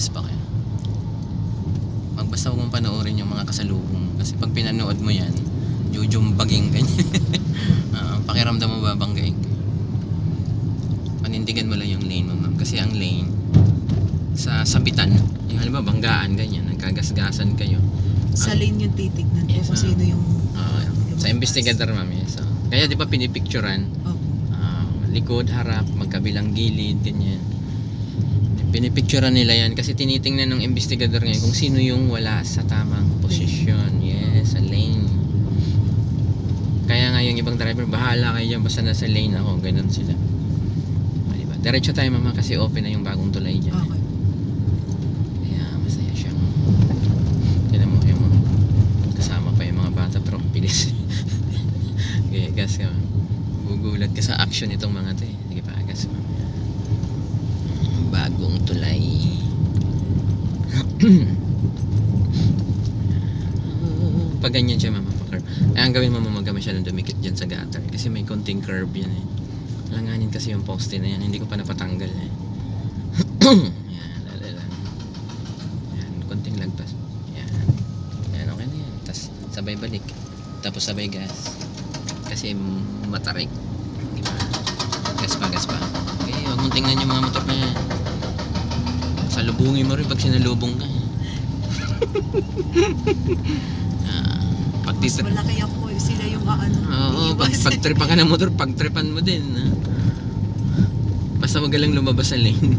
gas pa kayo. Basta huwag mong panoorin yung mga kasalubong. Kasi pag pinanood mo yan, jujumbaging ganyan. Pakiramdam mo babanggain ka. Panindigan mo lang yung lane mo, ma'am. Kasi ang lane, sa sabitan, yung halimbawa banggaan, ganyan, nagkagasgasan kayo. Sa lane yung titignan ko kung sino yung sa investigador, ma'am. So, kaya di ba pinipicturan? Likod, harap, magkabilang gilid, ganyan. Pinipicturean nila yan kasi tinitingnan ng investigador ngayon kung sino yung wala sa tamang posisyon. Yes, sa lane. Kaya nga yung ibang driver, bahala kayo dyan, basta nasa lane ako. Ganun sila. Diba? Diretso tayo, mama, kasi open na yung bagong tulay dyan. Okay. Kaya masaya siyang tinan mo yung kasama pa yung mga bata, pero bilis. Okay, gas ka. Gugulat ka sa action itong mga to eh. Sige pa, gas mo. Bagong tulay. Pag ganyan siya, mama, pa-curve. Ang gawin mo, mama, masyadong dumikit dyan sa gutter kasi may konting curve yan eh. Langanin kasi yung poste na yan, hindi ko pa napatanggal eh. Yan, lalalang. Yan, konting lagpas. Yan. Yan, okay na yan. Tapos sabay balik. Tapos sabay gas. Kasi matarik. Diba? Gas pa, gas pa. Okay, huwag mong tingnan yung mga motor na yan. Salubungin mo rin pag sinalubong ka. Mas malaki ako sila yung Oo, pagtripan ka ng motor, pagtripan mo din. Basta wag lang lumabas sa lane.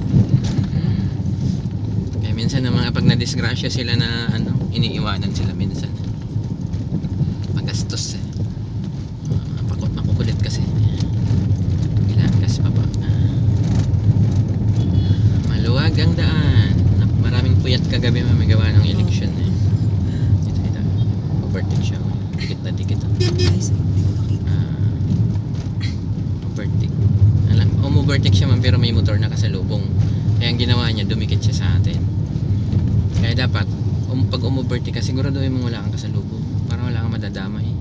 Kaya minsan na mga pag na-disgrasya sila na iniiwanan sila minsan. Magastos eh. Makukulit kasi. Kailangan gas pa ba? Maluwag ang daan. Maraming puyat kagabi may gawa ng election eh. Ito. Overtake siya. Dikit na dikit. Overtake. Overtake siya man pero may motor na kasalubong. Kaya ang ginawa niya, dumikit siya sa atin. Kaya dapat, pag overtake ka, siguraduhin mo wala kang kasalubong. Para wala kang madadamay.